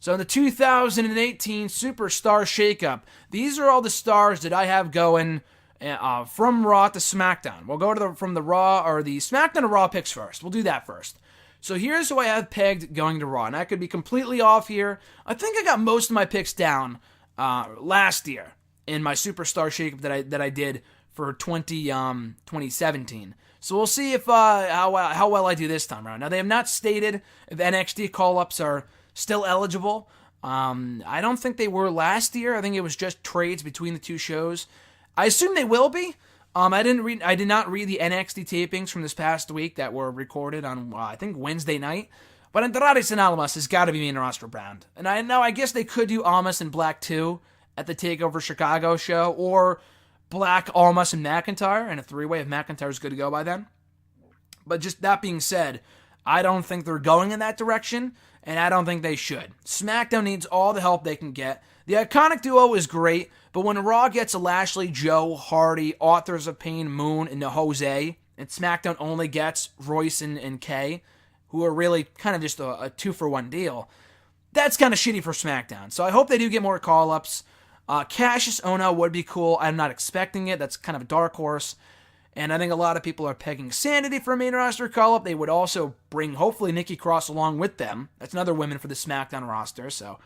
So in the 2018 Superstar Shakeup, these are all the stars that I have going from Raw to SmackDown. We'll go to from the Raw or the SmackDown to Raw picks first. We'll do that first. So here's who I have pegged going to Raw, and I could be completely off here. I think I got most of my picks down last year in my Superstar Shakeup that I did for 2017. So we'll see if how well I do this time around. Now, they have not stated if NXT call-ups are still eligible. I don't think they were last year. I think it was just trades between the two shows. I assume they will be. I did not read the NXT tapings from this past week that were recorded on I think Wednesday night. But Andrade and Almas has got to be main roster bound. And I guess they could do Almas and Black 2 at the TakeOver Chicago show, or Black, Almas, and McIntyre, and a three-way if McIntyre's good to go by then. But just that being said, I don't think they're going in that direction, and I don't think they should. SmackDown needs all the help they can get. The Iconic Duo is great, but when Raw gets a Lashley, Joe, Hardy, Authors of Pain, Moon, and Jose, and SmackDown only gets Royce and Kay, who are really kind of just a two-for-one deal, that's kind of shitty for SmackDown. So I hope they do get more call-ups. Cassius Ohno would be cool. I'm not expecting it. That's kind of a dark horse. And I think a lot of people are pegging Sanity for a main roster call-up. They would also bring, hopefully, Nikki Cross along with them. That's another woman for the SmackDown roster. So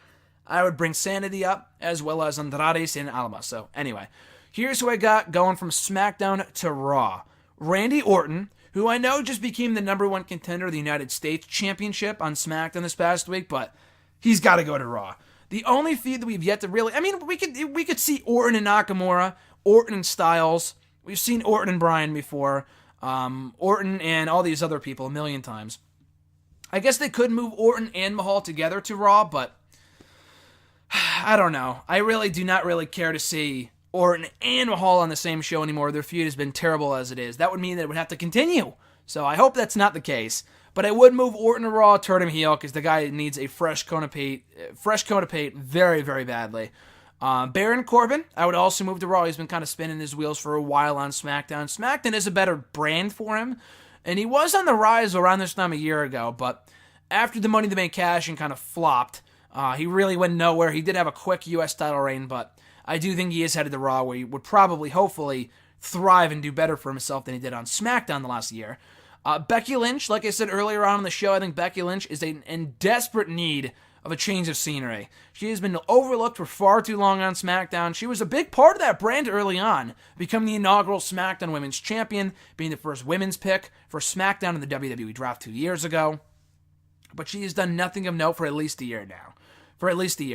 I would bring Sanity up, as well as Andrade and Almas. So anyway, here's who I got going from SmackDown to Raw. Randy Orton, who I know just became the number one contender of the United States Championship on SmackDown this past week, but he's got to go to Raw. The only feud that we've yet to really... I mean, we could see Orton and Nakamura, Orton and Styles. We've seen Orton and Bryan before. Orton and all these other people a million times. I guess they could move Orton and Mahal together to Raw, but... I don't know. I really do not really care to see Orton and Mahal on the same show anymore. Their feud has been terrible as it is. That would mean that it would have to continue. So I hope that's not the case. But I would move Orton to Raw, turn him heel, because the guy needs a fresh coat of paint very, very badly. Baron Corbin, I would also move to Raw. He's been kind of spinning his wheels for a while on SmackDown. SmackDown is a better brand for him, and he was on the rise around this time a year ago, but after the Money in the Bank cash and kind of flopped, he really went nowhere. He did have a quick U.S. title reign, but I do think he is headed to Raw, where he would probably, hopefully, thrive and do better for himself than he did on SmackDown the last year. Becky Lynch, like I said earlier on in the show, I think Becky Lynch is in desperate need of a change of scenery. She has been overlooked for far too long on SmackDown. She was a big part of that brand early on, becoming the inaugural SmackDown Women's Champion, being the first women's pick for SmackDown in the WWE Draft 2 years ago. But she has done nothing of note for at least a year now.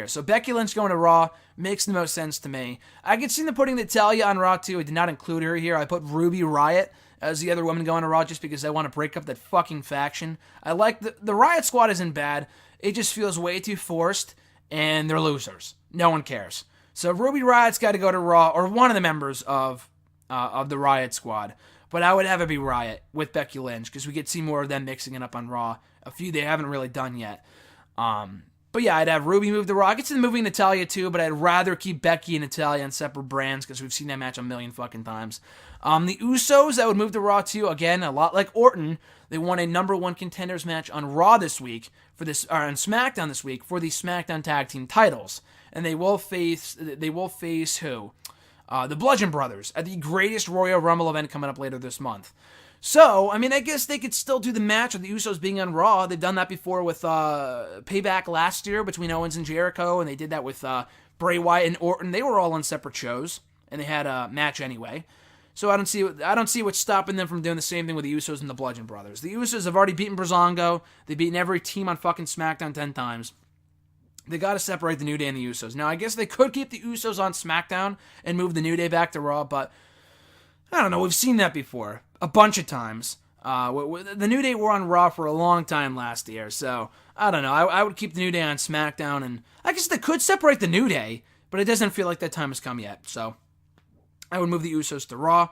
So Becky Lynch going to Raw makes the most sense to me. I could see them putting Natalya on Raw too. I did not include her here. I put Ruby Riott as the other woman going to Raw just because I want to break up that fucking faction. I like the Riot Squad isn't bad. It just feels way too forced, and they're losers. No one cares. So Ruby Riott's got to go to Raw, or one of the members of the Riot Squad. But I would have it be Riot with Becky Lynch, because we could see more of them mixing it up on Raw. A few they haven't really done yet. But yeah, I'd have Ruby move to Raw. I could see them moving Natalya too, but I'd rather keep Becky and Natalya on separate brands, because we've seen that match a million fucking times. The Usos, I would move to Raw too. Again, a lot like Orton, they won a number one contenders match on Raw this week on SmackDown this week for the SmackDown Tag Team titles, and they will face who? The Bludgeon Brothers at the Greatest Royal Rumble event coming up later this month. So, I mean, I guess they could still do the match with the Usos being on Raw. They've done that before with Payback last year between Owens and Jericho, and they did that with Bray Wyatt and Orton. They were all on separate shows, and they had a match anyway. So I don't see what's stopping them from doing the same thing with the Usos and the Bludgeon Brothers. The Usos have already beaten Breezango. They've beaten every team on fucking SmackDown 10 times. They got to separate the New Day and the Usos. Now, I guess they could keep the Usos on SmackDown and move the New Day back to Raw, but I don't know. We've seen that before a bunch of times. The New Day were on Raw for a long time last year, so I don't know. I would keep the New Day on SmackDown, and I guess they could separate the New Day, but it doesn't feel like that time has come yet, so I would move the Usos to Raw.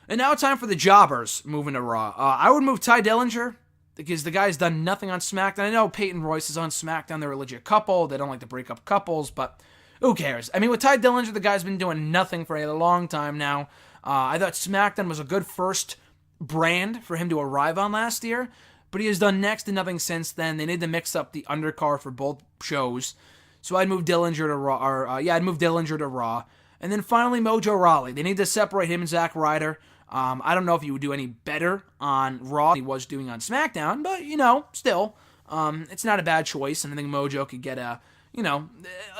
And now it's time for the Jobbers moving to Raw. I would move Ty Dillinger, because the guy's done nothing on SmackDown. I know Peyton Royce is on SmackDown. They're a legit couple. They don't like to break up couples, but who cares? I mean, with Ty Dillinger, the guy's been doing nothing for a long time now. I thought SmackDown was a good first brand for him to arrive on last year, but he has done next to nothing since then. They need to mix up the undercard for both shows. So I'd move Dillinger to Raw, I'd move Dillinger to Raw. And then finally, Mojo Rawley. They need to separate him and Zack Ryder. I don't know if he would do any better on Raw than he was doing on SmackDown, but, still, it's not a bad choice, and I think Mojo could get a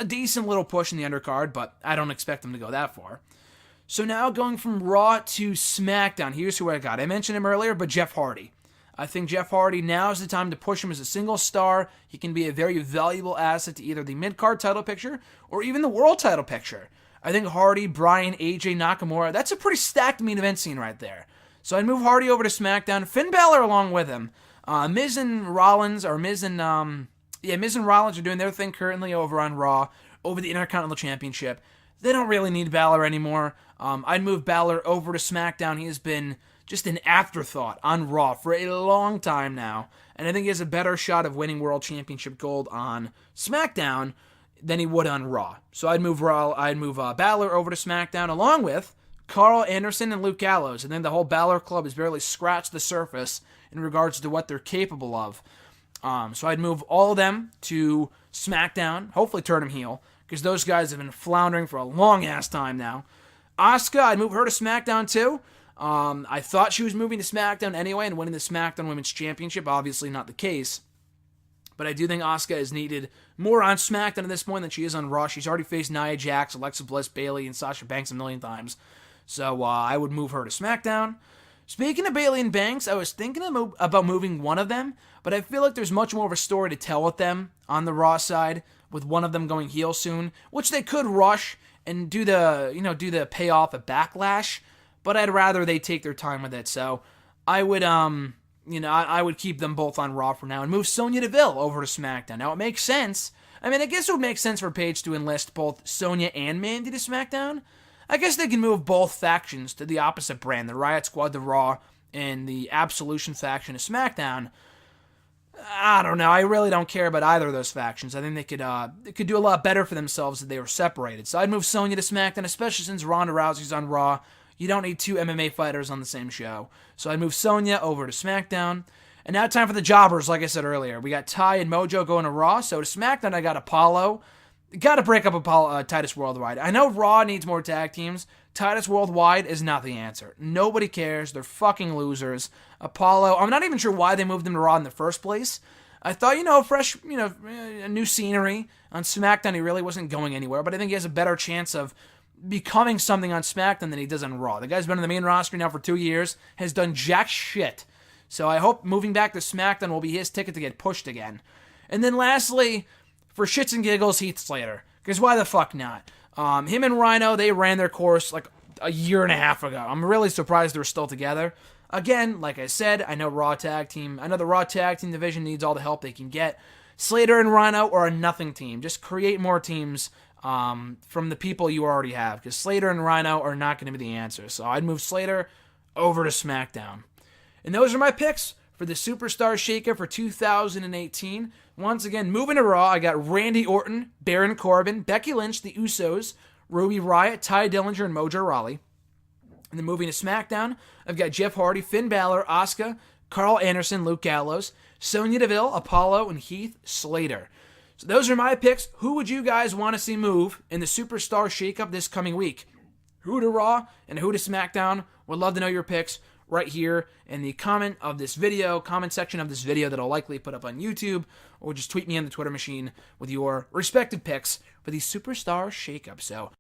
decent little push in the undercard, but I don't expect him to go that far. So now going from Raw to SmackDown, here's who I got. I mentioned him earlier, but Jeff Hardy. I think Jeff Hardy, now is the time to push him as a single star. He can be a very valuable asset to either the mid-card title picture or even the world title picture. I think Hardy, Bryan, AJ, Nakamura, that's a pretty stacked main event scene right there. So I'd move Hardy over to SmackDown, Finn Balor along with him. Miz and Rollins are doing their thing currently over on Raw, over the Intercontinental Championship. They don't really need Balor anymore. I'd move Balor over to SmackDown. He has been just an afterthought on Raw for a long time now, and I think he has a better shot of winning World Championship gold on SmackDown than he would on Raw. So I'd move Balor over to SmackDown along with Carl Anderson and Luke Gallows, and then the whole Balor Club has barely scratched the surface in regards to what they're capable of. So I'd move all of them to SmackDown, hopefully turn them heel, because those guys have been floundering for a long-ass time now. Asuka, I'd move her to SmackDown too. I thought she was moving to SmackDown anyway and winning the SmackDown Women's Championship. Obviously not the case. But I do think Asuka is needed more on SmackDown at this point than she is on Raw. She's already faced Nia Jax, Alexa Bliss, Bayley, and Sasha Banks a million times. So I would move her to SmackDown. Speaking of Bayley and Banks, I was thinking about moving one of them, but I feel like there's much more of a story to tell with them on the Raw side, with one of them going heel soon, which they could rush and do the payoff at Backlash, but I'd rather they take their time with it. So I would I would keep them both on Raw for now and move Sonya Deville over to SmackDown. Now it makes sense. I mean, I guess it would make sense for Paige to enlist both Sonya and Mandy to SmackDown. I guess they can move both factions to the opposite brand, the Riot Squad to Raw and the Absolution faction to SmackDown. I don't know. I really don't care about either of those factions. I think they could do a lot better for themselves if they were separated. So I'd move Sonya to SmackDown, especially since Ronda Rousey's on Raw. You don't need two MMA fighters on the same show. So I'd move Sonya over to SmackDown. And now time for the jobbers, like I said earlier. We got Ty and Mojo going to Raw. So to SmackDown, I got Apollo. Got to break up Titus Worldwide. I know Raw needs more tag teams. Titus Worldwide is not the answer. Nobody cares. They're fucking losers. Apollo, I'm not even sure why they moved him to Raw in the first place. I thought, fresh, a new scenery. On SmackDown, he really wasn't going anywhere, but I think he has a better chance of becoming something on SmackDown than he does on Raw. The guy's been on the main roster now for 2 years, has done jack shit. So I hope moving back to SmackDown will be his ticket to get pushed again. And then lastly, for shits and giggles, Heath Slater. Because why the fuck not? Him and Rhino, they ran their course like a year and a half ago. I'm really surprised they're still together. Again, like I said, I know the Raw Tag Team division needs all the help they can get. Slater and Rhino are a nothing team. Just create more teams from the people you already have, because Slater and Rhino are not going to be the answer. So I'd move Slater over to SmackDown. And those are my picks for the Superstar Shakeup for 2018. Once again, moving to Raw, I got Randy Orton, Baron Corbin, Becky Lynch, the Usos, Ruby Riott, Ty Dillinger, and Mojo Rawley. And then moving to SmackDown, I've got Jeff Hardy, Finn Balor, Asuka, Carl Anderson, Luke Gallows, Sonya Deville, Apollo, and Heath Slater. So those are my picks. Who would you guys want to see move in the Superstar Shakeup this coming week? Who to Raw and who to SmackDown? Would love to know your picks right here in the comment section of this video that I'll likely put up on YouTube, or just tweet me on the Twitter machine with your respective picks for the Superstar Shakeup. So